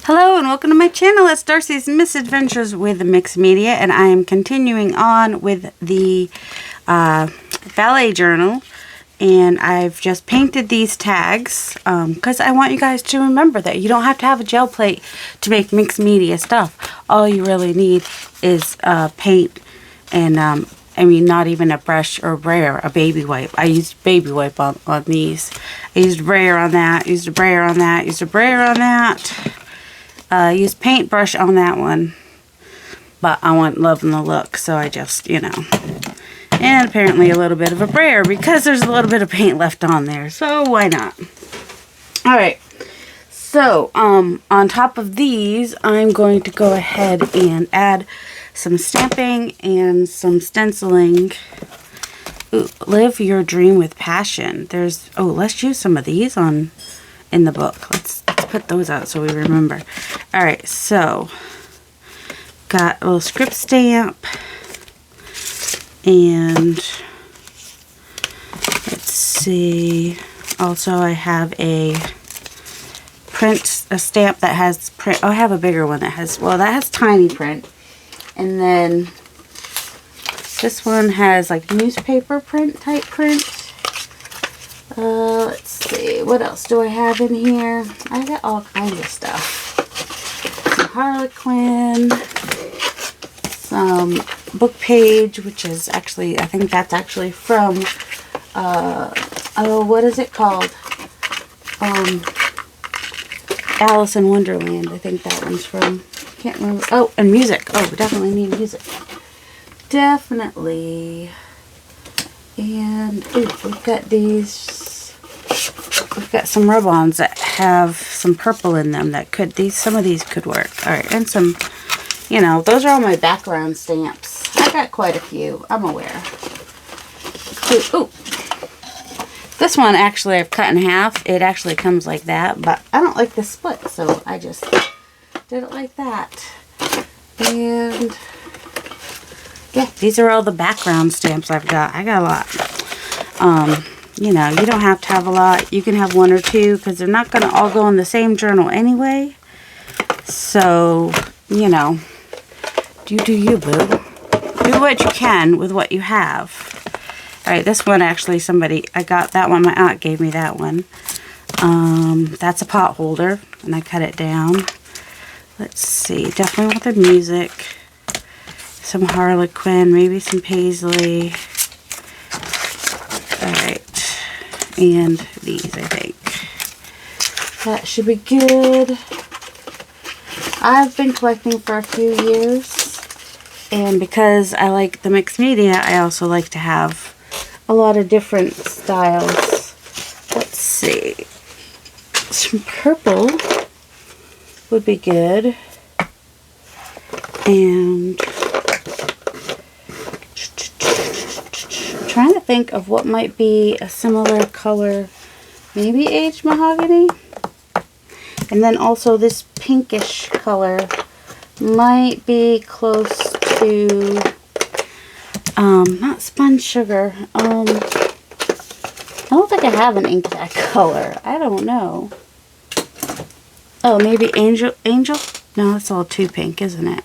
Hello and welcome to my channel. It's Darcy's Misadventures with Mixed Media, and I am continuing on with the ballet journal, and I've just painted these tags because I want you guys to remember that you don't have to have a gel plate to make mixed media stuff. All you really need is paint and I mean, not even a brush or a brayer, a baby wipe. I used baby wipe on these. I used a brayer on that, used a brayer on that, used a brayer on that. Used paintbrush on that one, but I wasn't loving the look, so I just, you know, and apparently a little bit of a brayer because there's a little bit of paint left on there, so why not? Alright, so on top of these, I'm going to go ahead and add some stamping and some stenciling. Ooh, live your dream with passion. There's, oh, let's use some of these in the book. Let's put those out so we remember. Alright, so got a little script stamp, and let's see, also I have a stamp that has print. Oh, I have a bigger one that has, well, that has tiny print, and then this one has like newspaper print type print. Let's see, what else do I have in here? I got all kinds of stuff. Some Harlequin, some book page, which is actually, I think that's actually from, oh, what is it called? Alice in Wonderland, I think that one's from. Can't remember. Oh, and music. Oh, we definitely need music. Definitely. And ooh, we've got these, we've got some rub-ons that have some purple in them that could, some of these could work. Alright, and some, you know, those are all my background stamps. I got quite a few, I'm aware. Ooh, this one actually I've cut in half. It actually comes like that, but I don't like the split, so I just did it like that. And yeah, these are all the background stamps I've got. I got a lot. You know, you don't have to have a lot. You can have one or two because they're not going to all go in the same journal anyway. So, you know, you do you, boo. Do what you can with what you have. Alright, this one actually I got that one. My aunt gave me that one. That's a pot holder, and I cut it down. Let's see. Definitely want the music. Some Harlequin, maybe some Paisley. Alright. And these, I think. That should be good. I've been collecting for a few years. And because I like the mixed media, I also like to have a lot of different styles. Let's see. Some purple would be good. And trying to think of what might be a similar color. Maybe aged mahogany. And then also this pinkish color might be close to not spun sugar. I don't think I have an ink that color. I don't know. Oh, maybe angel? No, it's all too pink, isn't it?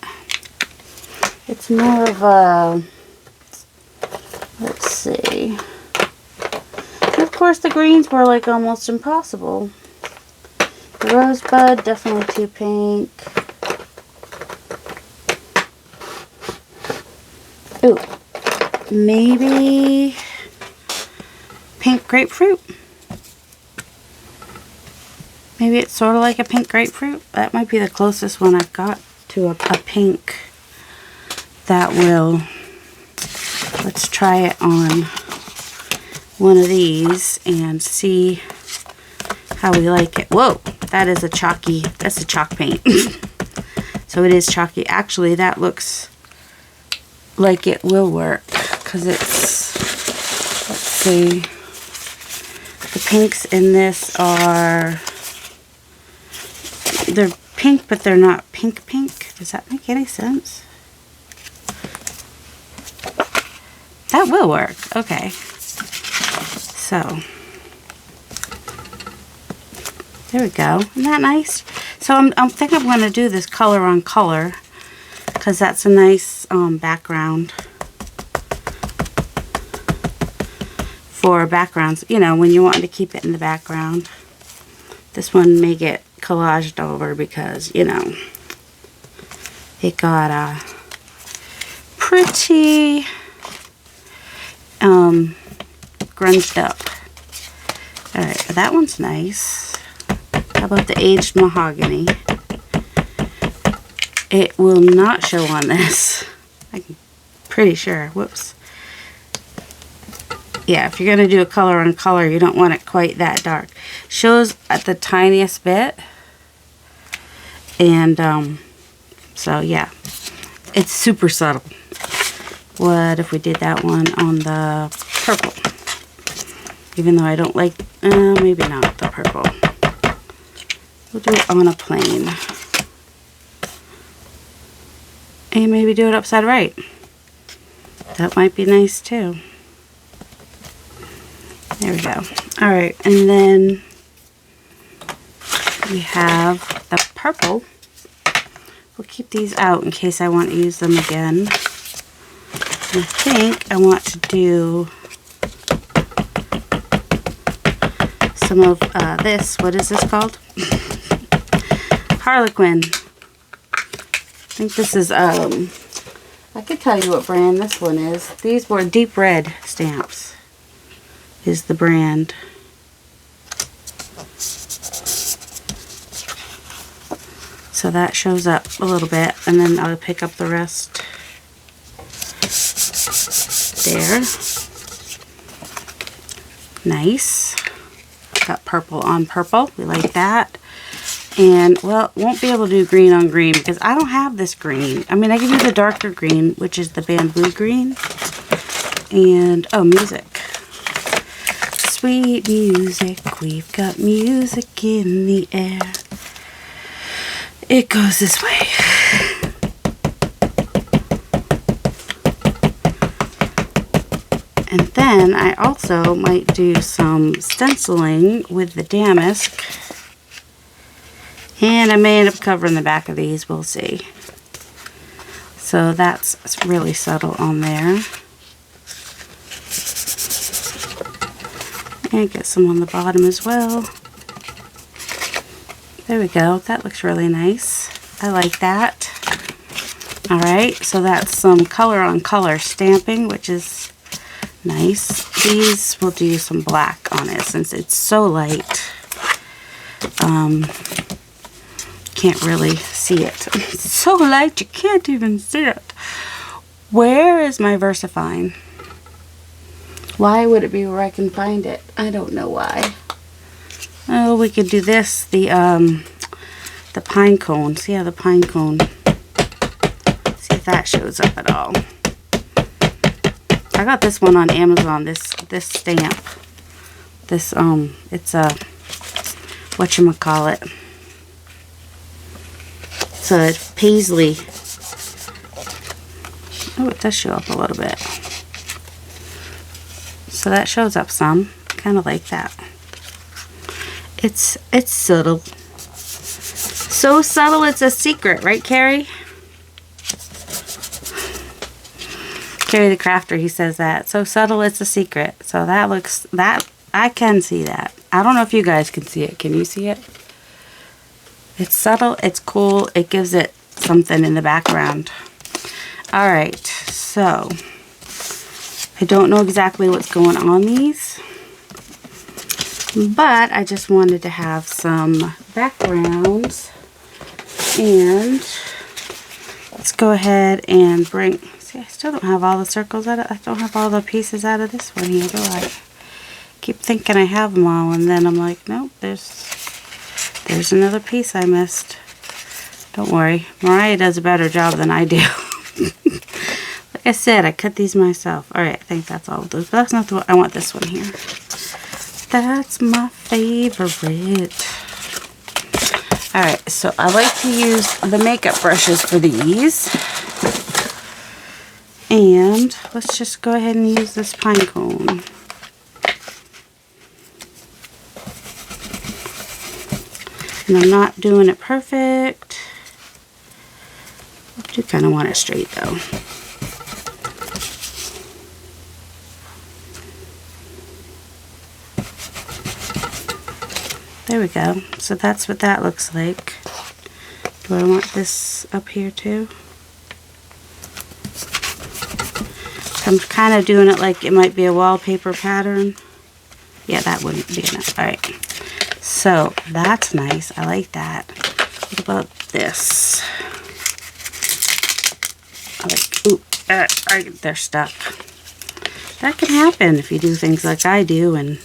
It's more of a, let's see. And of course, the greens were like almost impossible. The rosebud, definitely too pink. Ooh, maybe pink grapefruit. Maybe it's sort of like a pink grapefruit. That might be the closest one I've got to a pink that will. Let's try it on one of these and see how we like it. Whoa, that is a chalky, that's a chalk paint. So it is chalky. Actually, that looks like it will work because it's, let's see, the pinks in this are, they're pink, but they're not pink. Does that make any sense? That will work. Okay. So, there we go. Isn't that nice? So I'm thinking I'm going to do this color on color because that's a nice background for backgrounds, you know, when you want to keep it in the background. This one may get collaged over because, you know, it got pretty grunged up. Alright, that one's nice. How about the aged mahogany? It will not show on this. I'm pretty sure. Whoops. Yeah, if you're going to do a color on color, you don't want it quite that dark. Shows at the tiniest bit. And, so yeah. It's super subtle. What if we did that one on the purple? Even though I don't like, maybe not the purple. We'll do it on a plane. And maybe do it upside right. That might be nice too. There we go. Alright, and then we have the purple. We'll keep these out in case I want to use them again. I think I want to do some of this. What is this called? Harlequin. I think this is, I could tell you what brand this one is. These were Deep Red stamps is the brand. So that shows up a little bit, and then I'll pick up the rest there. Nice. Got purple on purple. We like that. And, well, won't be able to do green on green because I don't have this green. I mean, I can do the darker green, which is the bamboo green. And, oh, music. Sweet music. We've got music in the air. It goes this way. And then I also might do some stenciling with the damask. And I may end up covering the back of these. We'll see. So that's really subtle on there. And get some on the bottom as well. There we go. That looks really nice. I like that. Alright, so that's some color on color stamping, which is nice. These will do some black on it since it's so light. Can't really see it. It's so light you can't even see it. Where is my VersaFine? Why would it be where I can find it? I don't know why. Oh, we could do this. The pine cone. See how the pine cone. See if that shows up at all. I got this one on Amazon. This stamp. This it's a whatchamacallit. It's a paisley. Oh, it does show up a little bit. So that shows up some. Kind of like that. It's subtle. So subtle it's a secret, right, Carrie? Carrie the Crafter, he says that. So subtle it's a secret. So that looks, that, I can see that. I don't know if you guys can see it. Can you see it? It's subtle, it's cool, it gives it something in the background. Alright, so I don't know exactly what's going on these, but I just wanted to have some backgrounds. And let's go ahead and bring, see, I still don't have all the circles out of, I don't have all the pieces out of this one here, do I? Keep thinking I have them all, and then I'm like, nope, there's another piece I missed. Don't worry, Mariah does a better job than I do. Like I said, I cut these myself. Alright, I think that's all of those, but that's not the one. I want this one here. That's my favorite. Alright, so I like to use the makeup brushes for these. And let's just go ahead and use this pine cone. And I'm not doing it perfect. I do kind of want it straight though. There we go. So that's what that looks like. Do I want this up here too? I'm kind of doing it like it might be a wallpaper pattern. Yeah, that wouldn't be enough. Alright. So that's nice. I like that. What about this? I like, ooh, they're stuck. That can happen if you do things like I do. And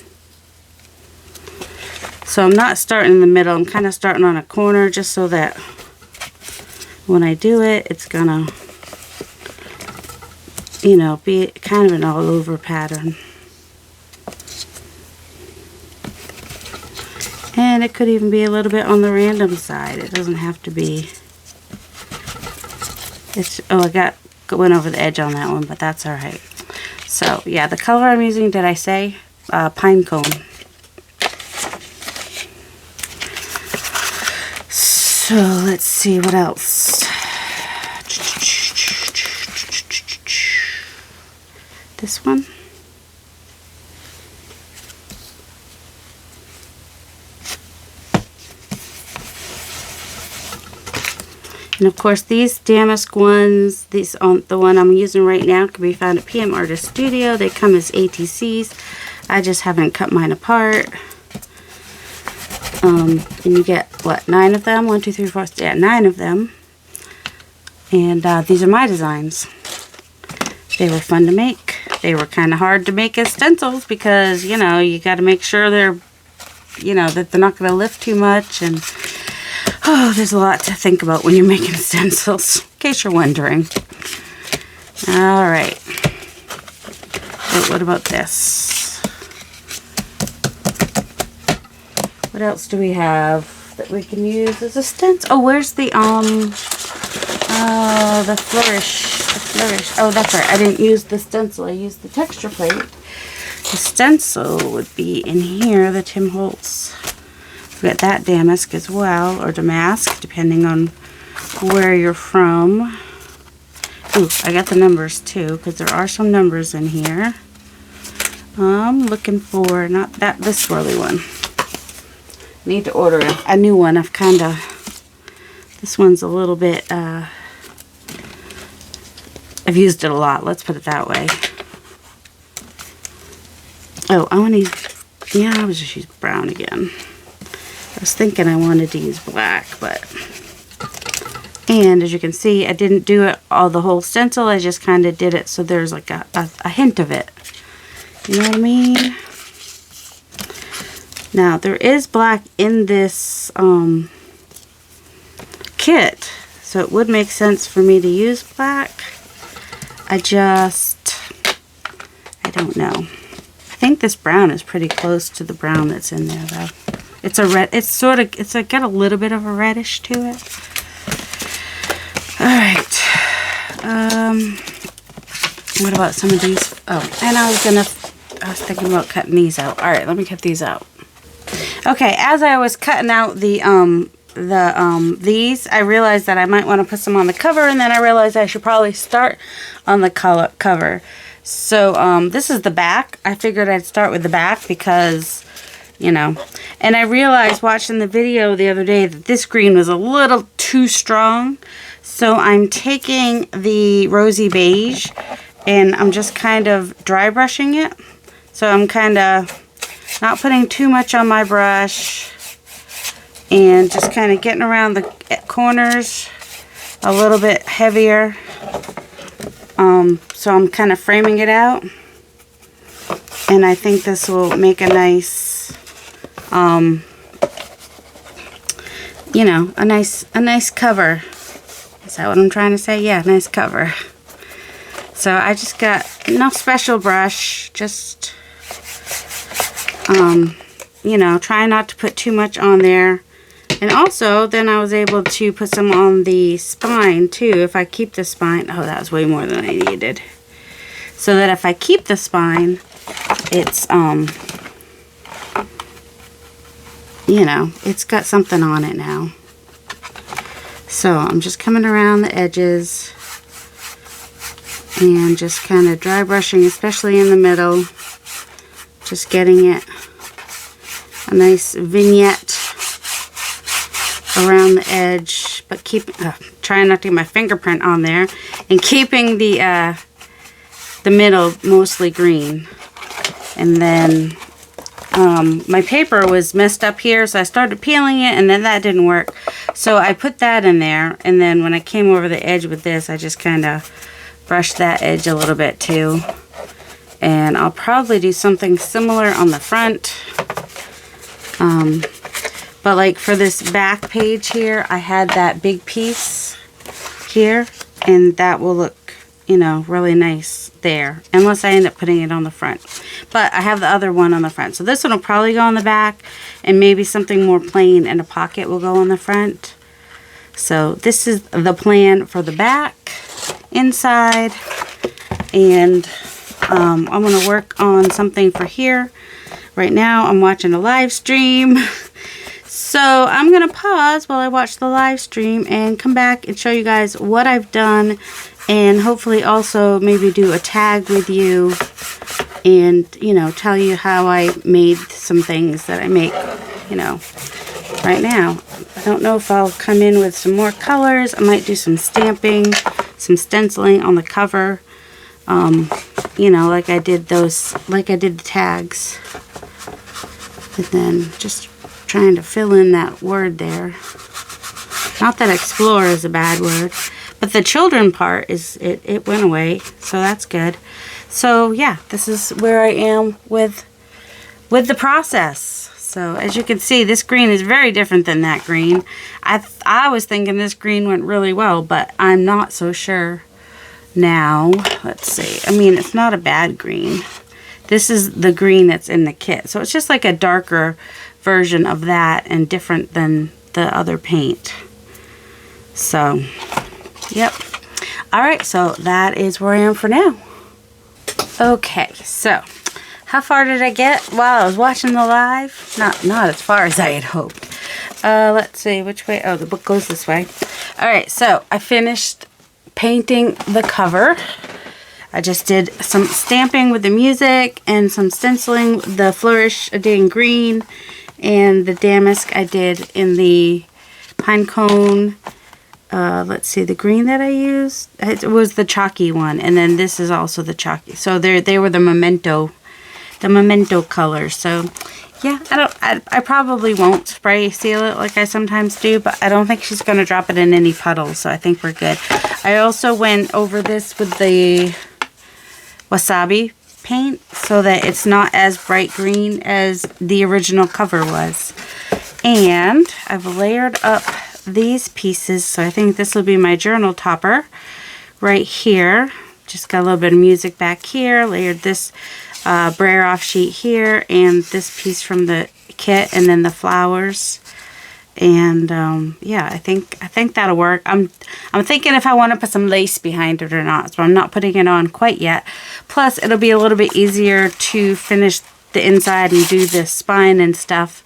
so I'm not starting in the middle. I'm kind of starting on a corner just so that when I do it, it's gonna, you know, be kind of an all over pattern. And it could even be a little bit on the random side. It doesn't have to be. It's, oh, I went over the edge on that one, but that's alright. So, yeah, the color I'm using, did I say? Pine cone. So, let's see what else. This one. And of course these damask ones, these on the one I'm using right now, can be found at PM Artist Studio. They come as ATCs. I just haven't cut mine apart. And you get what, 9 of them? 1, 2, 3, 4, yeah, 9 of them. And these are my designs. They were fun to make. They were kind of hard to make as stencils because, you know, you got to make sure they're, you know, that they're not going to lift too much. And oh, there's a lot to think about when you're making stencils, in case you're wondering. All right. Oh, what about this? What else do we have that we can use as a stencil? Oh, where's the flourish. The flourish. Oh, that's right. I didn't use the stencil. I used the texture plate. The stencil would be in here, the Tim Holtz. We've got that damask as well, or damask, depending on where you're from. Ooh, I got the numbers too, because there are some numbers in here. I'm looking for, not that, this swirly one. Need to order a new one. I've kind of, this one's a little bit, I've used it a lot, let's put it that way. Oh, I want to use, yeah, I was just use brown again. I was thinking I wanted to use black, but, and as you can see, I didn't do it all the whole stencil, I just kind of did it so there's like a hint of it. You know what I mean? Now, there is black in this kit, so it would make sense for me to use black. I don't know. I think this brown is pretty close to the brown that's in there, though. It's a red, it's got a little bit of a reddish to it. Alright. What about some of these? Oh, and I was thinking about cutting these out. Alright, let me cut these out. Okay, as I was cutting out these, I realized that I might want to put some on the cover, and then I realized I should probably start on the cover. So, this is the back. I figured I'd start with the back because, you know, and I realized watching the video the other day that this green was a little too strong. So I'm taking the rosy beige and I'm just kind of dry brushing it. So I'm kind of not putting too much on my brush and just kind of getting around the corners a little bit heavier. So I'm kind of framing it out, and I think this will make a nice, you know, a nice cover. Is that what I'm trying to say? Yeah, nice cover. So I just got no special brush, just, you know, try not to put too much on there. And also, then I was able to put some on the spine, too. If I keep the spine... Oh, that was way more than I needed. So that if I keep the spine, it's, you know, it's got something on it now. So I'm just coming around the edges and just kind of dry brushing, especially in the middle. Just getting it a nice vignette around the edge, but trying not to get my fingerprint on there, and keeping the middle mostly green. And then my paper was messed up here, so I started peeling it, and then that didn't work. So I put that in there, and then when I came over the edge with this, I just kind of brushed that edge a little bit too. And I'll probably do something similar on the front. But like for this back page here, I had that big piece here, and that will look, you know, really nice there, unless I end up putting it on the front. But I have the other one on the front. So this one will probably go on the back, and maybe something more plain in a pocket will go on the front. So this is the plan for the back, inside, and I'm going to work on something for here. Right now I'm watching a live stream. So I'm going to pause while I watch the live stream and come back and show you guys what I've done, and hopefully also maybe do a tag with you and, you know, tell you how I made some things that I make, you know, right now. I don't know if I'll come in with some more colors. I might do some stamping, some stenciling on the cover. You know, like I did the tags. And then just trying to fill in that word there. Not that explore is a bad word, but the children part is, it went away, so that's good. So yeah, this is where I am with the process. So as you can see, this green is very different than that green. I was thinking this green went really well, but I'm not so sure now. Let's see. I mean, it's not a bad green. This is the green that's in the kit. So it's just like a darker version of that and different than the other paint. So, yep. Alright, so that is where I am for now. Okay, so how far did I get while I was watching the live? Not as far as I had hoped. Let's see, which way? Oh, the book goes this way. Alright, so I finished painting the cover. I just did some stamping with the music and some stenciling. The flourish I did in green, and the damask I did in the pine cone. Let's see, the green that I used, it was the chalky one, and then this is also the chalky. So they were the memento colors. So yeah, I probably won't spray seal it like I sometimes do, but I don't think she's going to drop it in any puddles, so I think we're good. I also went over this with the wasabi paint so that it's not as bright green as the original cover was. And I've layered up these pieces, so I think this will be my journal topper right here. Just got a little bit of music back here, layered this brayer off sheet here, and this piece from the kit, and then the flowers. And yeah, I think that'll work. I'm thinking if I want to put some lace behind it or not, so I'm not putting it on quite yet. Plus it'll be a little bit easier to finish the inside and do the spine and stuff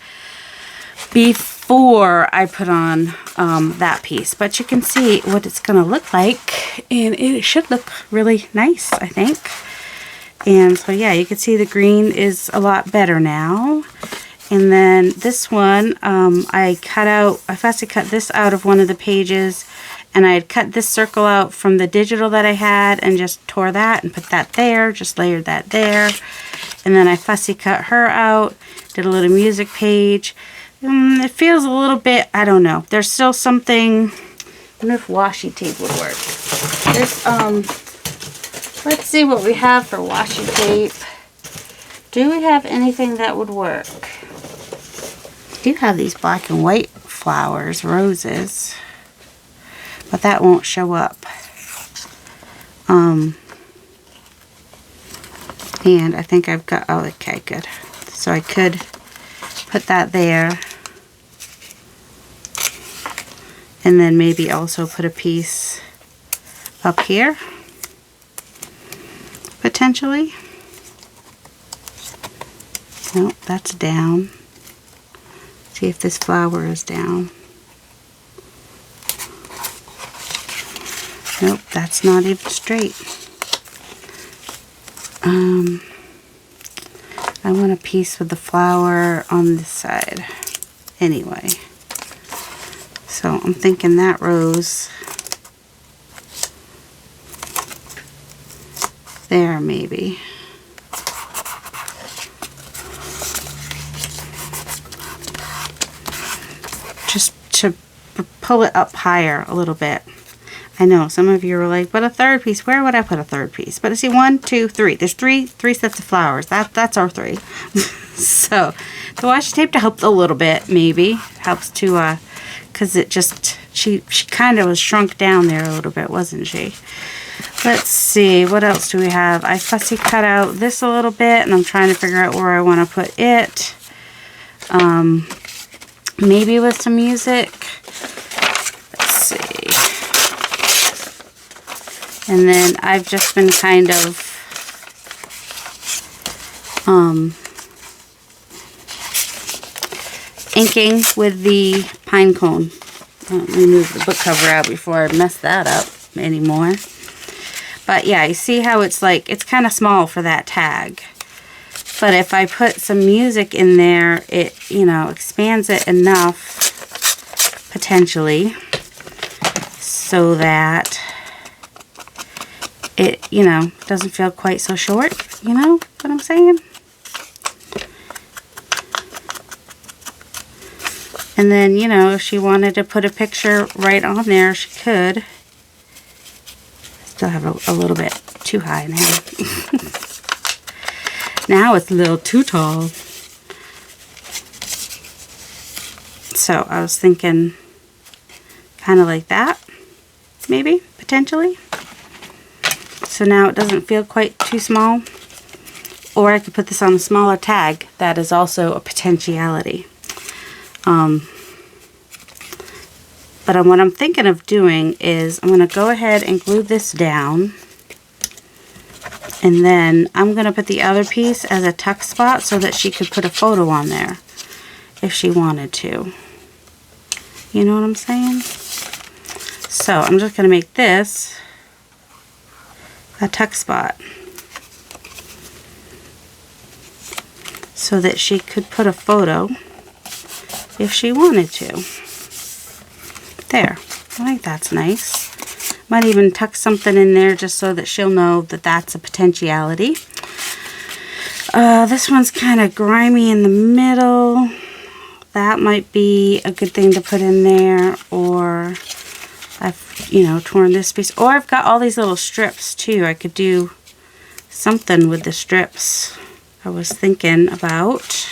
before I put on that piece. But you can see what it's gonna look like, and it should look really nice, I think. And so yeah, you can see the green is a lot better now. And then this one, I fussy cut this out of one of the pages, and I had cut this circle out from the digital that I had and just tore that and put that there, just layered that there. And then I fussy cut her out, did a little music page. It feels a little bit, I don't know, there's still something, I wonder if washi tape would work. There's, let's see what we have for washi tape. Do we have anything that would work? I do have these black and white flowers, roses, but that won't show up. And I think I've got, oh, okay, good. So I could put that there, and then maybe also put a piece up here, potentially. No, that's down. See if this flower is down. Nope, that's not even straight. I want a piece with the flower on this side anyway. So I'm thinking that rose there maybe. Just to pull it up higher a little bit. I know some of you are like, but a third piece, where would I put a third piece? But I see 1, 2, 3. There's three sets of flowers. That's our 3. So the washi tape to help a little bit, maybe helps to, cause it just she kind of was shrunk down there a little bit, wasn't she? Let's see, what else do we have? I fussy cut out this a little bit, and I'm trying to figure out where I want to put it. Maybe with some music. Let's see. And then I've just been kind of inking with the pine cone. Let me move the book cover out before I mess that up anymore. But yeah, you see how it's like, it's kind of small for that tag. But if I put some music in there, it, you know, expands it enough, potentially, so that it, you know, doesn't feel quite so short, you know what I'm saying? And then, you know, if she wanted to put a picture right on there, she could. Still have a little bit too high now. Now it's a little too tall. So I was thinking kind of like that, maybe, potentially. So now it doesn't feel quite too small. Or I could put this on a smaller tag. That is also a potentiality. But what I'm thinking of doing is I'm going to go ahead and glue this down. And then I'm going to put the other piece as a tuck spot so that she could put a photo on there if she wanted to. You know what I'm saying? So I'm just going to make this a tuck spot so that she could put a photo if she wanted to. There. I think that's nice. Might even tuck something in there just so that she'll know that that's a potentiality. This one's kind of grimy in the middle. That might be a good thing to put in there. Or I've, you know, torn this piece. Or I've got all these little strips too. I could do something with the strips I was thinking about.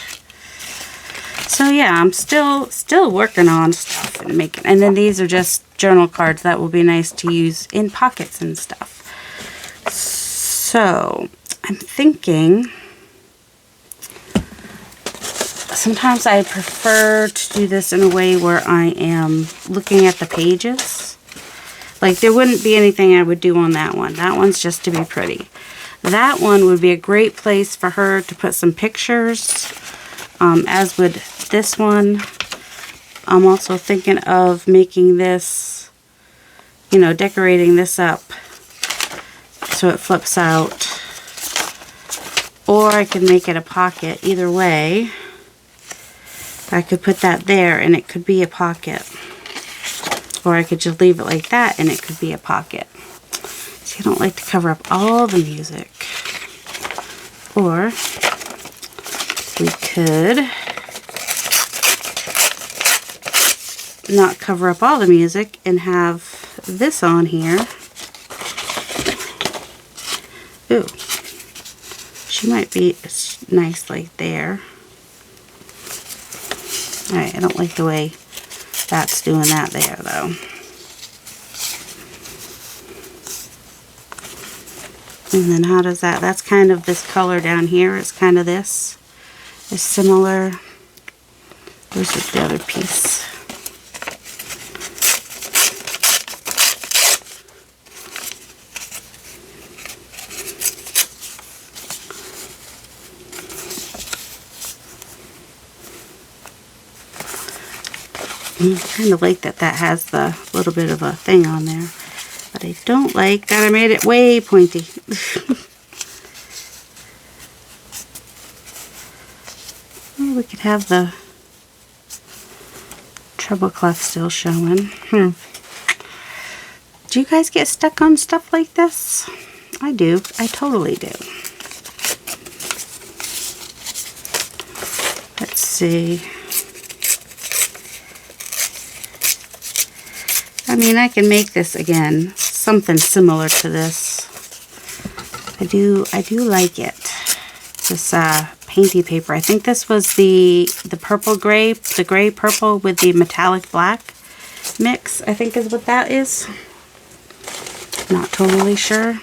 So yeah, I'm still working on stuff and making, and then these are just journal cards that will be nice to use in pockets and stuff. So I'm thinking sometimes I prefer to do this in a way where I am looking at the pages. Like there wouldn't be anything I would do on that one. That one's just to be pretty. That one would be a great place for her to put some pictures, as would this one. I'm also thinking of making this, you know, decorating this up so it flips out. Or I could make it a pocket. Either way, I could put that there and it could be a pocket. Or I could just leave it like that and it could be a pocket. See, I don't like to cover up all the music. Or we could not cover up all the music and have this on here. Ooh, she might be nice like there. Alright, I don't like the way that's doing that there though. And then how does that, that's kind of this color down here, it's kind of this. It's similar. Where's the other piece? kind of like that has the little bit of a thing on there. But I don't like that I made it way pointy. We could have the treble clef still showing. Do you guys get stuck on stuff like this? I do. I totally do. Let's see. I mean, I can make this again, something similar to this. I do like it. This painty paper. I think this was the purple gray, the gray purple with the metallic black mix, I think is what that is. Not totally sure.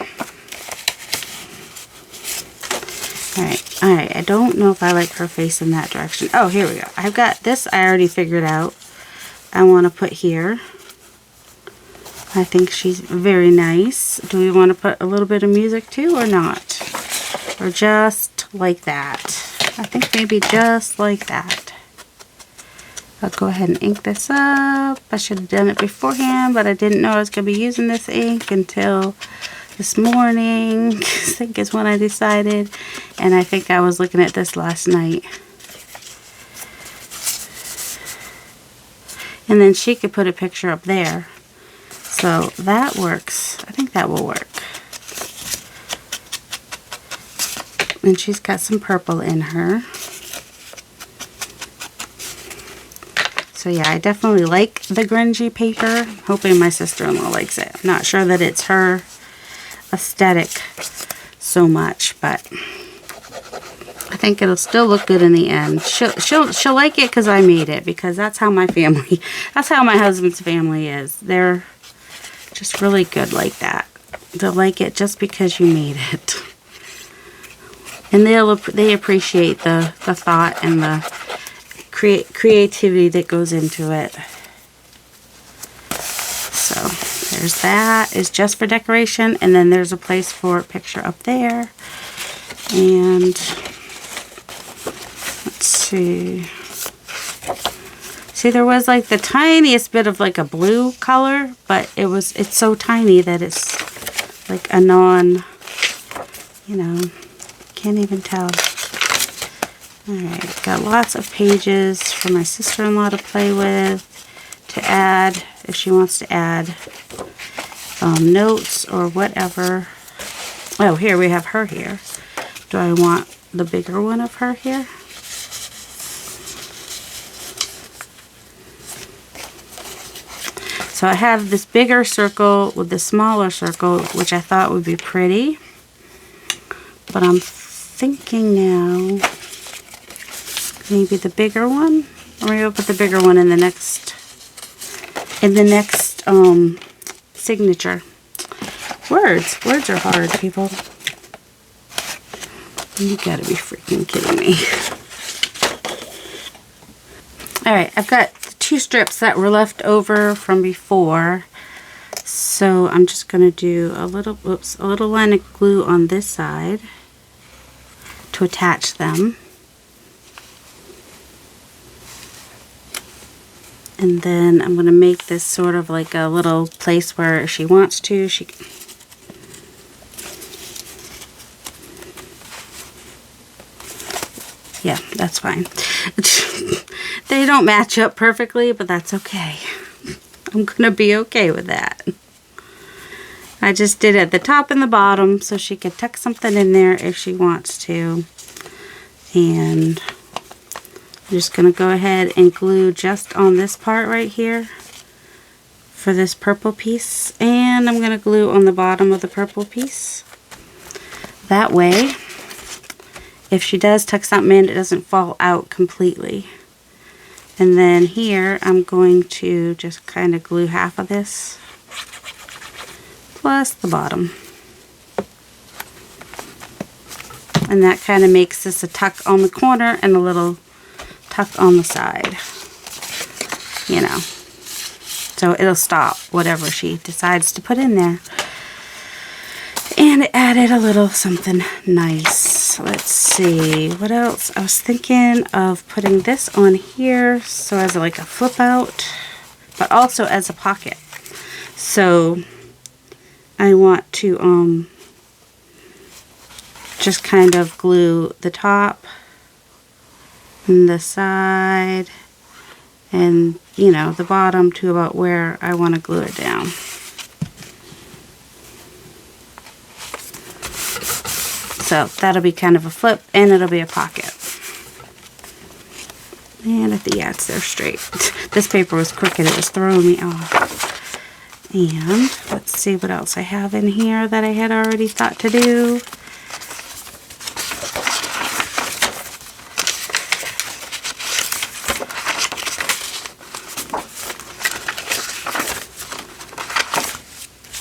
Alright, I don't know if I like her face in that direction. Oh, here we go. I've got this I already figured out. I want to put here. I think she's very nice. Do we want to put a little bit of music too or not? Or just like that? I think maybe just like that. I'll go ahead and ink this up. I should have done it beforehand, but I didn't know I was going to be using this ink until this morning. I think is when I decided. And I think I was looking at this last night. And then she could put a picture up there. So that works. I think that will work. And she's got some purple in her. So yeah, I definitely like the grungy paper. Hoping my sister-in-law likes it. I'm not sure that it's her aesthetic so much, but I think it'll still look good in the end. She'll like it because I made it, because that's how my family, that's how my husband's family is. They're just really good like that. They'll like it just because you made it. And they appreciate the thought and the creativity that goes into it. So there's that. It's just for decoration. And then there's a place for a picture up there. And let's see. See, there was like the tiniest bit of like a blue color, but it's so tiny that it's like a non, you know, can't even tell. Alright, got lots of pages for my sister-in-law to play with, to add, if she wants to add notes or whatever. Oh, here we have her here. Do I want the bigger one of her here? So I have this bigger circle with the smaller circle, which I thought would be pretty. But I'm thinking now, maybe the bigger one, or maybe I'll put the bigger one in the next signature. Words are hard, people. You gotta be freaking kidding me. Alright, I've got 2 strips that were left over from before. So I'm just gonna do a little line of glue on this side to attach them. And then I'm going to make this sort of like a little place where if she wants to, she can. Yeah, that's fine. They don't match up perfectly, but that's okay. I'm going to be okay with that. I just did it at the top and the bottom so she could tuck something in there if she wants to. And I'm just going to go ahead and glue just on this part right here for this purple piece. And I'm going to glue on the bottom of the purple piece. That way, if she does tuck something in, it doesn't fall out completely. And then here, I'm going to just kind of glue half of this, plus the bottom. And that kind of makes this a tuck on the corner and a little tuck on the side, you know. So it'll stop whatever she decides to put in there. And it added a little something nice. Let's see, what else? I was thinking of putting this on here so as like a flip out. but also as a pocket. So I want to just kind of glue the top and the side and, you know, the bottom to about where I want to glue it down. So that'll be kind of a flip, and it'll be a pocket. And I think, yeah, it's there straight. This paper was crooked, it was throwing me off. And let's see what else I have in here that I had already thought to do.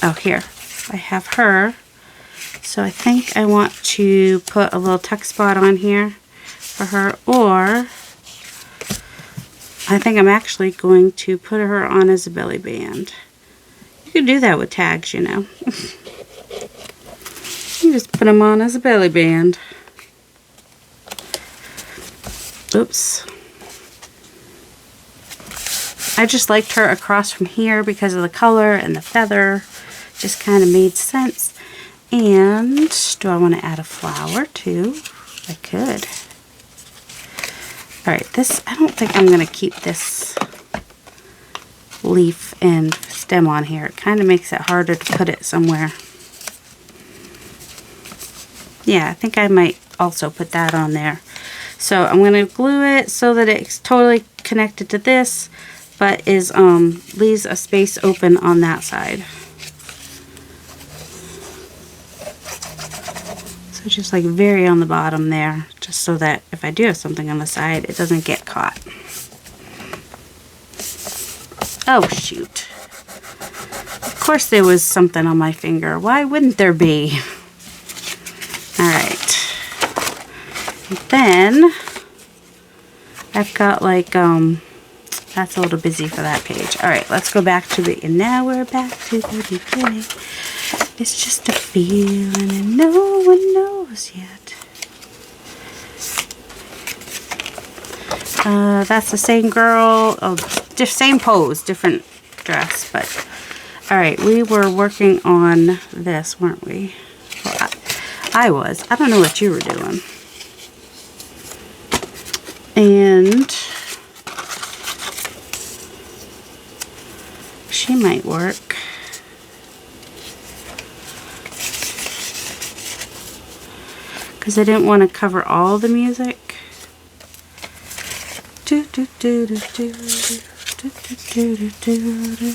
Oh, here, I have her. So I think I want to put a little tuck spot on here for her, or I think I'm actually going to put her on as a belly band. You can do that with tags, you know. You just put them on as a belly band. Oops. I just liked her across from here because of the color and the feather. Just kind of made sense. And do I want to add a flower too? I could. Alright, this, I don't think I'm going to keep this leaf and stem on here. It kind of makes it harder to put it somewhere. Yeah, I think I might also put that on there. So I'm going to glue it so that it's totally connected to this, but is leaves a space open on that side. So just like very on the bottom there, just so that if I do have something on the side, it doesn't get caught. Oh shoot. Of course there was something on my finger. Why wouldn't there be? Alright. Then I've got like, that's a little busy for that page. Alright, let's go back to the, and now we're back to the beginning. It's just a feeling and no one knows yet. That's the same girl, oh, same pose, different dress, but alright, we were working on this, weren't we? Well, I was. I don't know what you were doing. And she might work. Because I didn't want to cover all the music. Do, do, do, do, do, do, do, do, do, do.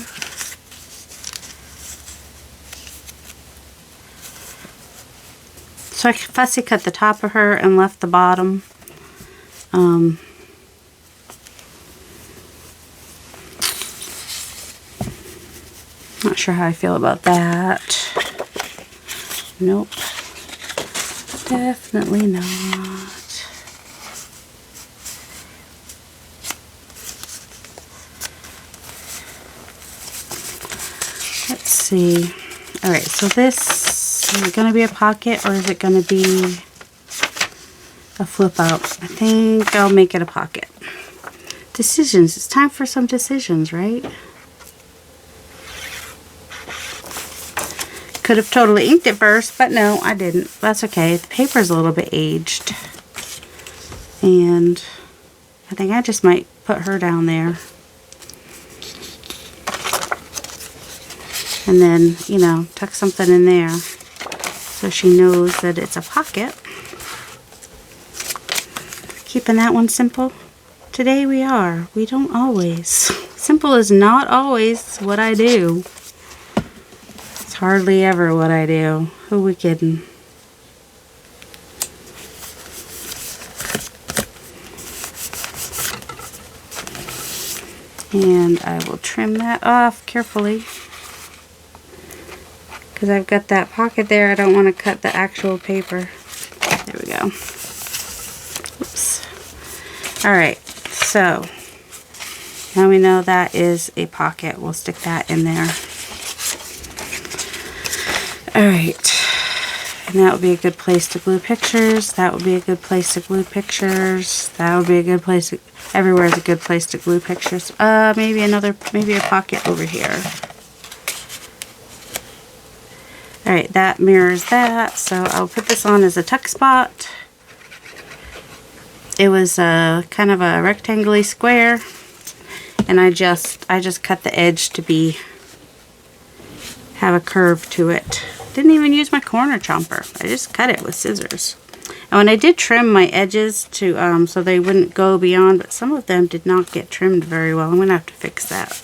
So I fussy cut the top of her and left the bottom. Not sure how I feel about that. Nope. Definitely not. Let's see. Alright, so this, is it going to be a pocket or is it going to be a flip out? I think I'll make it a pocket. Decisions. It's time for some decisions, right? Could have totally inked it first, but no, I didn't. That's okay. The paper's a little bit aged. And I think I just might put her down there. And then, you know, tuck something in there so she knows that it's a pocket. Keeping that one simple. Today we are. We don't always. Simple is not always what I do. Hardly ever what I do. Who we kidding? And I will trim that off carefully because I've got that pocket there. I don't want to cut the actual paper. There we go. Oops. Alright, so now we know that is a pocket. We'll stick that in there. Alright, and that would be a good place to glue pictures. That would be a good place to glue pictures. That would be a good place to... Everywhere is a good place to glue pictures. Maybe a pocket over here. Alright, that mirrors that, so I'll put this on as a tuck spot. It was kind of a rectangular square, and I just cut the edge to have a curve to it. Didn't even use my corner chomper. I just cut it with scissors. And when I did trim my edges to so they wouldn't go beyond, but some of them did not get trimmed very well. I'm gonna have to fix that.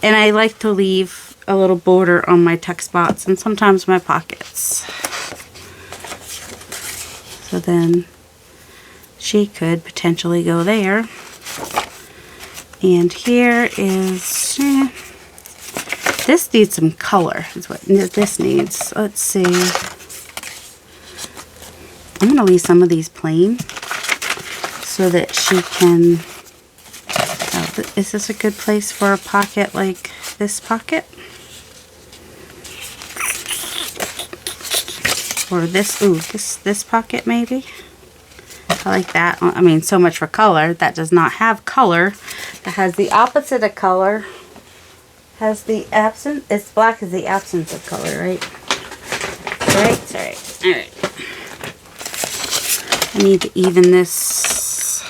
And I like to leave a little border on my tuck spots and sometimes my pockets. So then she could potentially go there. And here is, this needs some color, is what this needs. Let's see. I'm going to leave some of these plain so that she can, is this a good place for a pocket like this pocket? Or this, ooh, this pocket maybe? I like that. I mean, so much for color. That does not have color. That has the opposite of color. Has the absence, it's black is the absence of color, right? Right, alright, alright. I need to even this.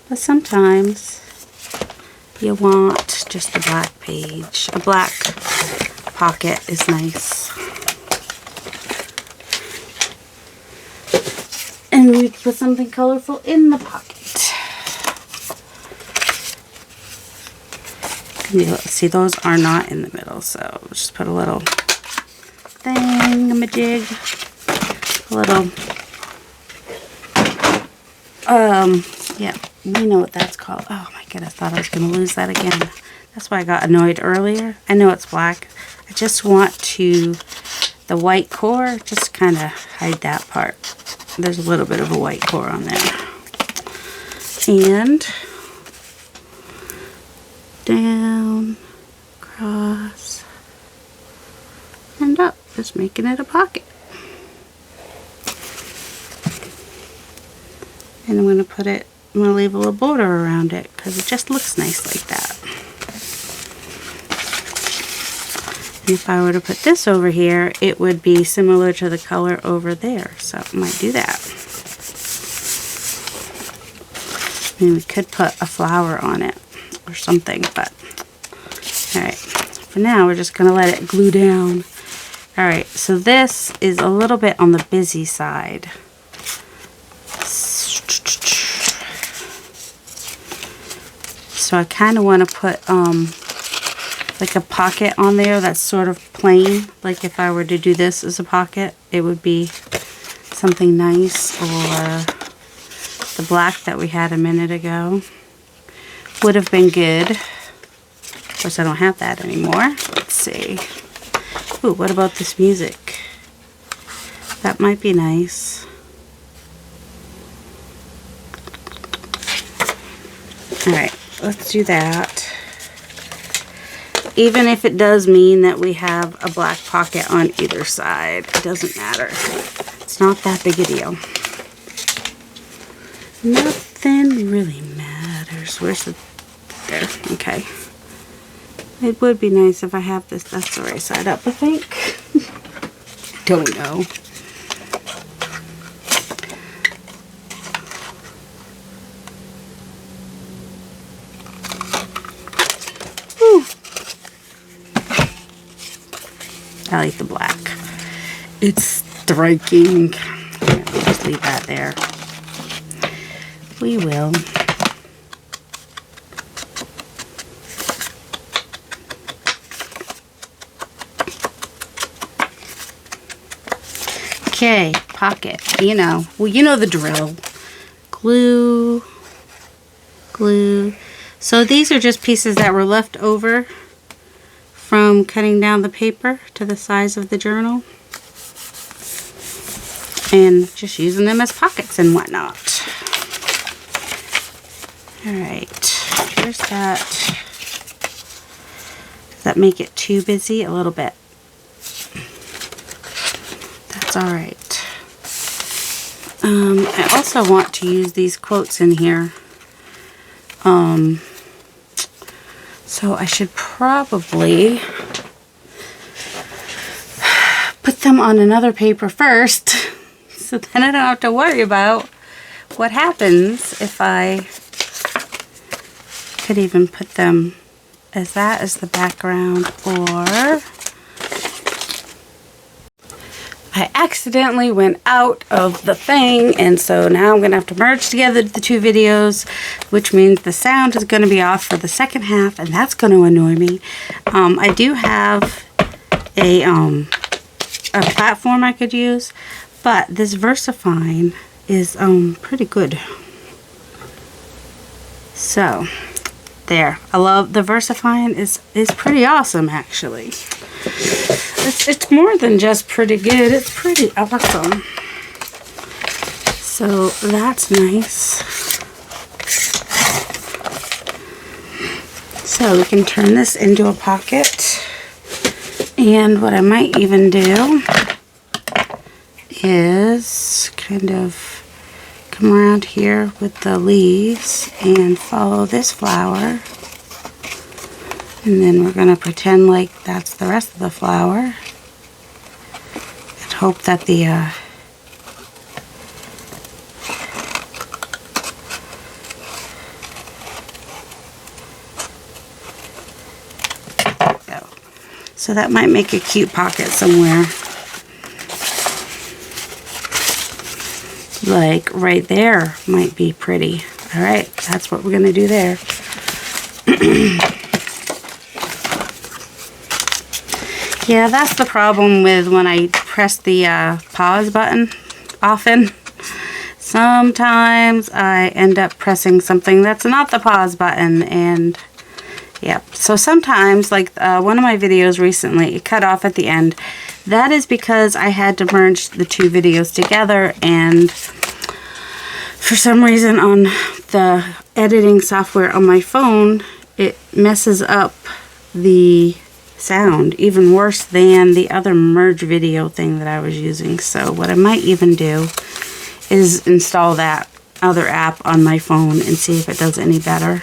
But sometimes you want just a black page. A black pocket is nice. And we put something colorful in the pocket. See, those are not in the middle, so just put a little thingamajig, a little, yeah, we know what that's called. Oh my goodness, I thought I was going to lose that again. That's why I got annoyed earlier. I know it's black. I just want to, the white core, just kind of hide that part. There's a little bit of a white core on there. And down, across, and up, just making it a pocket. And I'm going to leave a little border around it because it just looks nice like that. And if I were to put this over here, it would be similar to the color over there, so I might do that. And we could put a flower on it or something, but alright, for now we're just gonna let it glue down. Alright, so this is a little bit on the busy side. So I kind of want to put like a pocket on there that's sort of plain. Like if I were to do this as a pocket, it would be something nice, or the black that we had a minute ago would have been good. Of course, I don't have that anymore. Let's see. Ooh, what about this music? That might be nice. Alright, let's do that. Even if it does mean that we have a black pocket on either side, it doesn't matter. It's not that big a deal. Nothing really matters. Where's the... There. Okay. It would be nice if I have this. That's the right side up, I think. Don't know. Whew. I like the black. It's striking. We'll just leave that there. We will. Okay, pocket. You know, well, you know the drill. Glue, glue. So these are just pieces that were left over from cutting down the paper to the size of the journal, and just using them as pockets and whatnot. Alright, here's that. Does that make it too busy? A little bit. That's alright. I also want to use these quotes in here. So I should probably put them on another paper first, so then I don't have to worry about what happens if I could even put them as that as the background, or I accidentally went out of the thing, and so now I'm going to have to merge together the two videos, which means the sound is going to be off for the second half, and that's going to annoy me. I do have a platform I could use, but this VersaFine is pretty good. So there, I love the VersaFine. is pretty awesome, actually. It's more than just pretty good, it's pretty awesome. So that's nice. So we can turn this into a pocket. And what I might even do is kind of come around here with the leaves and follow this flower. And then we're going to pretend like that's the rest of the flower. And hope that the so that might make a cute pocket somewhere. Like right there might be pretty. Alright, that's what we're going to do there. Yeah, that's the problem with when I press the pause button often. Sometimes I end up pressing something that's not the pause button, and yep. So sometimes, like one of my videos recently, it cut off at the end. That is because I had to merge the two videos together, and for some reason on the editing software on my phone, it messes up the sound even worse than the other merge video thing that I was using. So what I might even do is install that other app on my phone and see if it does any better.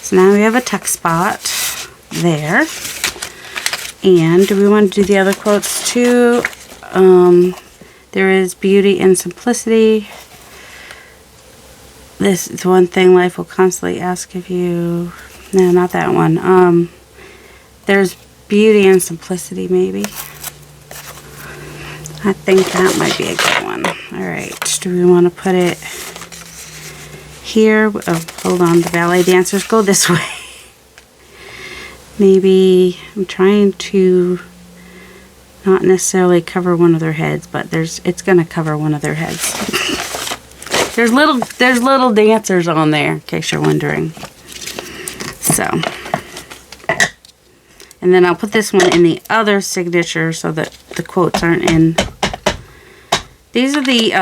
So now we have a tuck spot there. And do we want to do the other quotes too? There is beauty and simplicity. This is one thing life will constantly ask of you. No, not that one. There's beauty and simplicity, maybe. I think that might be a good one. Alright, do we want to put it here? Oh, hold on, the ballet dancers go this way. Maybe I'm trying to not necessarily cover one of their heads, but it's going to cover one of their heads. There's little dancers on there, in case you're wondering. So, and then I'll put this one in the other signature so that the quotes aren't in. These are the,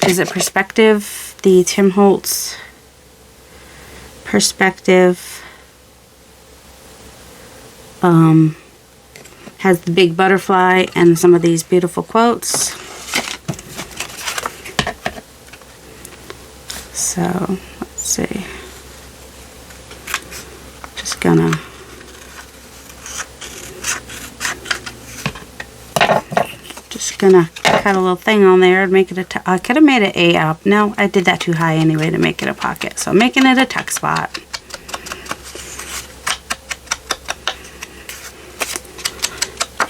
is it Perspective? The Tim Holtz Perspective. Has the big butterfly and some of these beautiful quotes. So, let's see. Just gonna cut a little thing on there and make it I could have made it a up. No, I did that too high anyway to make it a pocket. So I'm making it a tuck spot.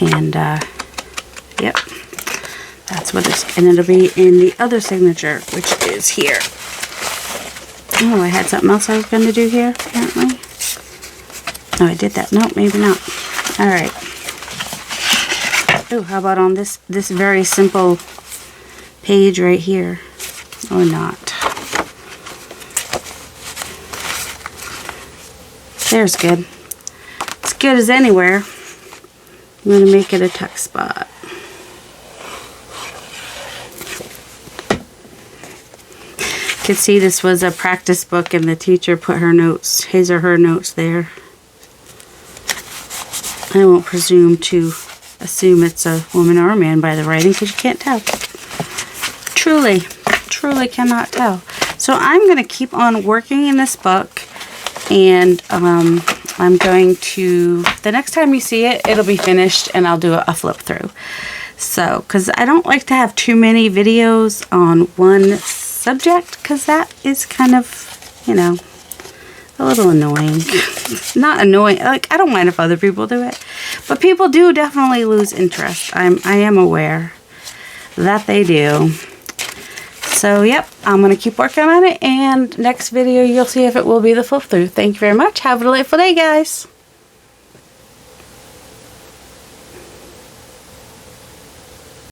And yep, that's what it's, and it'll be in the other signature, which is here. Oh, I had something else I was going to do here, apparently. Oh, I did that. Nope, maybe not. Alright. Oh, how about on this very simple page right here? Or not. There's good. As good as anywhere. I'm going to make it a tuck spot. You can see this was a practice book and the teacher put her notes, his or her notes there. I won't presume to assume it's a woman or a man by the writing because you can't tell. Truly truly cannot tell. So I'm going to keep on working in this book, and I'm going to, the next time you see it, it'll be finished and I'll do a flip through. So, because I don't like to have too many videos on one subject, because that is kind of, you know, a little annoying. Not annoying, like, I don't mind if other people do it, but people do definitely lose interest. I am aware that they do. So, yep, I'm going to keep working on it, and next video you'll see if it will be the flip through. Thank you very much. Have a delightful day, guys.